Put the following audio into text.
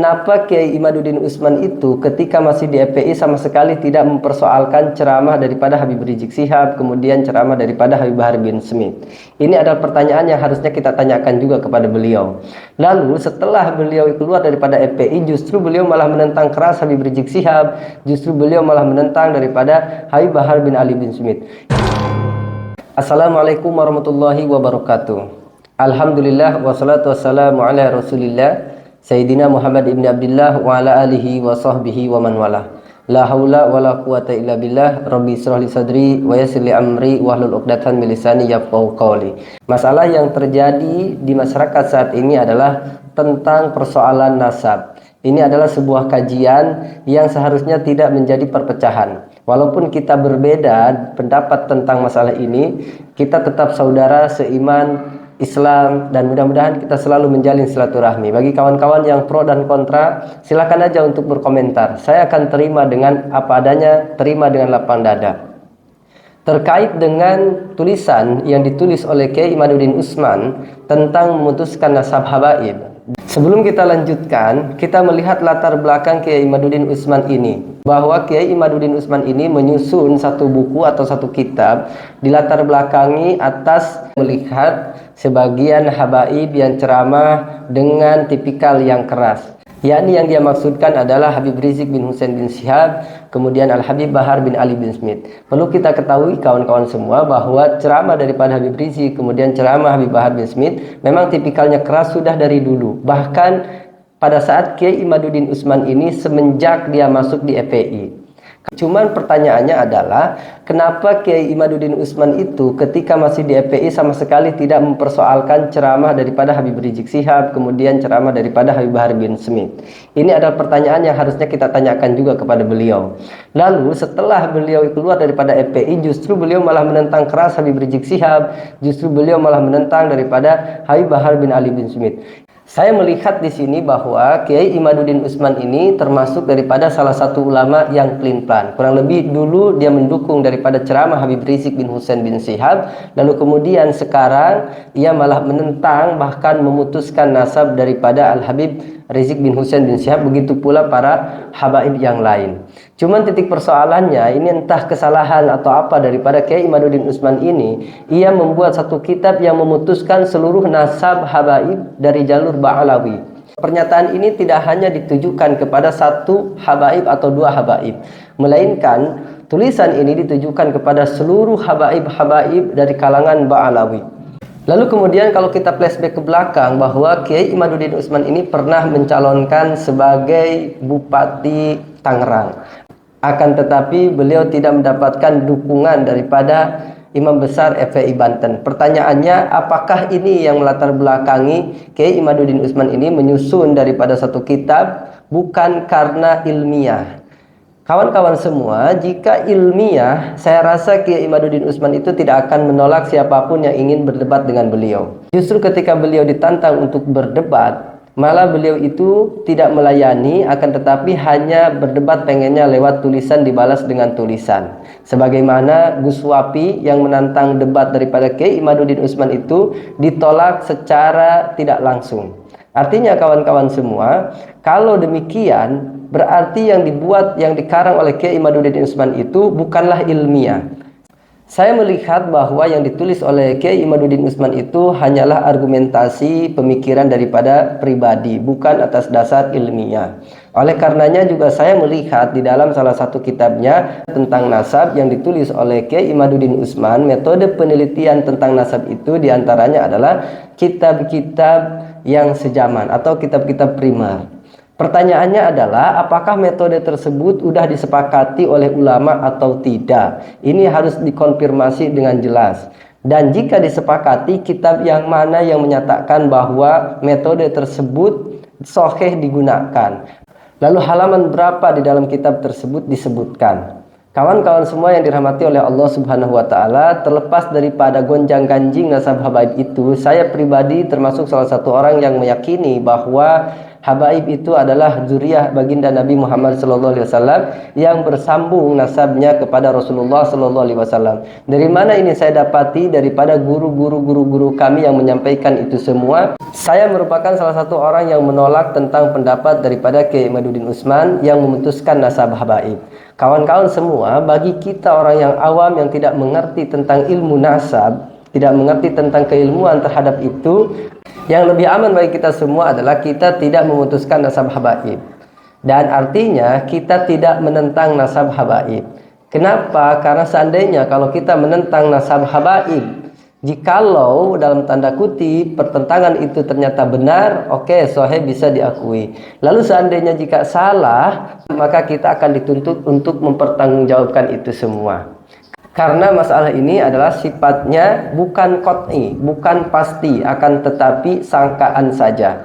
kenapa Kiai Imaduddin Utsman itu ketika masih di FPI sama sekali tidak mempersoalkan ceramah daripada Habib Rizik Syihab, kemudian ceramah daripada Habib Bahar bin Smith. Ini adalah pertanyaan yang harusnya kita tanyakan juga kepada beliau. Lalu setelah beliau keluar daripada FPI, justru beliau malah menentang keras Habib Rizik Syihab, justru beliau malah menentang daripada Habib Bahar bin Ali bin Smith. Assalamualaikum warahmatullahi wabarakatuh. Alhamdulillah wassalatu wassalamu ala rasulillah Sayyidina Muhammad ibn Abdullah wa ala alihi wa sahbihi wa man walah. La haula wa la quwata illa billah. Rabbi israh li sadri wa yassir li amri wahlul 'uqdatam min lisani yafqahu qawli. Masalah yang terjadi di masyarakat saat ini adalah tentang persoalan nasab. Ini adalah sebuah kajian yang seharusnya tidak menjadi perpecahan. Walaupun kita berbeda pendapat tentang masalah ini, kita tetap saudara seiman Islam, dan mudah-mudahan kita selalu menjalin silaturahmi. Bagi kawan-kawan yang pro dan kontra, silakan aja untuk berkomentar. Saya akan terima dengan apa adanya, terima dengan lapang dada. Terkait dengan tulisan yang ditulis oleh Kiai Imaduddin Utsman tentang memutuskan nasab habaib. Sebelum kita lanjutkan, kita melihat latar belakang Kiai Imaduddin Utsman ini. Bahwa Kiai Imaduddin Utsman ini menyusun satu buku atau satu kitab dilatar belakangi atas melihat sebagian habaib yang ceramah dengan tipikal yang keras. Yakni yang dia maksudkan adalah Habib Rizik bin Husain bin Syihab, kemudian Al-Habib Bahar bin Ali bin Smith. Perlu kita ketahui kawan-kawan semua bahwa ceramah daripada Habib Rizik, kemudian ceramah Habib Bahar bin Smith memang tipikalnya keras sudah dari dulu. Bahkan pada saat Kiai Imaduddin Utsman ini semenjak dia masuk di FPI. Cuman pertanyaannya adalah kenapa Kiai Imaduddin Utsman itu ketika masih di FPI sama sekali tidak mempersoalkan ceramah daripada Habib Rizik Syihab, kemudian ceramah daripada Habib Bahar bin Smith. Ini adalah pertanyaan yang harusnya kita tanyakan juga kepada beliau. Lalu setelah beliau keluar daripada FPI, justru beliau malah menentang keras Habib Rizik Syihab, justru beliau malah menentang daripada Habib Bahar bin Ali bin Smith. Saya melihat di sini bahwa Kiai Imaduddin Utsman ini termasuk daripada salah satu ulama yang pelin-pelan. Kurang lebih dulu dia mendukung daripada ceramah Habib Rizik bin Husain bin Syihab, lalu kemudian sekarang ia malah menentang bahkan memutuskan nasab daripada Al-Habib Rizik bin Husain bin Syihab, begitu pula para habaib yang lain. Cuman titik persoalannya ini entah kesalahan atau apa daripada Kiai Imaduddin Utsman ini, ia membuat satu kitab yang memutuskan seluruh nasab habaib dari jalur Ba'alawi. Pernyataan ini tidak hanya ditujukan kepada satu habaib atau dua habaib, melainkan tulisan ini ditujukan kepada seluruh habaib-habaib dari kalangan Ba'alawi. Lalu kemudian kalau kita flashback ke belakang bahwa Kiai Imaduddin Utsman ini pernah mencalonkan sebagai Bupati Tangerang. Akan tetapi beliau tidak mendapatkan dukungan daripada Imam Besar FPI Banten. Pertanyaannya, apakah ini yang melatar belakangi Kiai Imaduddin Utsman ini menyusun daripada satu kitab bukan karena ilmiah? Kawan-kawan semua, jika ilmiah, saya rasa Kiai Imaduddin Utsman itu tidak akan menolak siapapun yang ingin berdebat dengan beliau. Justru ketika beliau ditantang untuk berdebat, malah beliau itu tidak melayani, akan tetapi hanya berdebat pengennya lewat tulisan dibalas dengan tulisan. Sebagaimana Gus Wapi yang menantang debat daripada Kiai Imaduddin Utsman itu ditolak secara tidak langsung. Artinya kawan-kawan semua, kalau demikian berarti yang dibuat, yang dikarang oleh Kiai Imaduddin Utsman itu bukanlah ilmiah. Saya melihat bahwa yang ditulis oleh Kiai Imaduddin Utsman itu hanyalah argumentasi pemikiran daripada pribadi, bukan atas dasar ilmiah. Oleh karenanya juga saya melihat di dalam salah satu kitabnya tentang nasab yang ditulis oleh Kiai Imaduddin Utsman, metode penelitian tentang nasab itu diantaranya adalah kitab-kitab yang sejaman atau kitab-kitab primer. Pertanyaannya adalah apakah metode tersebut sudah disepakati oleh ulama atau tidak? Ini harus dikonfirmasi dengan jelas. Dan jika disepakati, kitab yang mana yang menyatakan bahwa metode tersebut sahih digunakan? Lalu halaman berapa di dalam kitab tersebut disebutkan? Kawan-kawan semua yang dirahmati oleh Allah Subhanahu wa Ta'ala, terlepas daripada gonjang-ganjing nasab habaib itu, saya pribadi termasuk salah satu orang yang meyakini bahwa Habaib itu adalah zuriyah baginda Nabi Muhammad SAW yang bersambung nasabnya kepada Rasulullah SAW. Dari mana ini saya dapati? Daripada guru kami yang menyampaikan itu semua. Saya merupakan salah satu orang yang menolak tentang pendapat daripada Kiai Imaduddin Utsman yang memutuskan nasab habaib. Kawan-kawan semua, bagi kita orang yang awam yang tidak mengerti tentang ilmu nasab, tidak mengerti tentang keilmuan terhadap itu, yang lebih aman bagi kita semua adalah kita tidak memutuskan nasab habaib. Dan artinya kita tidak menentang nasab habaib. Kenapa? Karena seandainya kalau kita menentang nasab habaib, jikalau dalam tanda kutip pertentangan itu ternyata benar, oke, sahih bisa diakui. Lalu seandainya jika salah, maka kita akan dituntut untuk mempertanggungjawabkan itu semua. Karena masalah ini adalah sifatnya bukan qat'i, bukan pasti, akan tetapi sangkaan saja.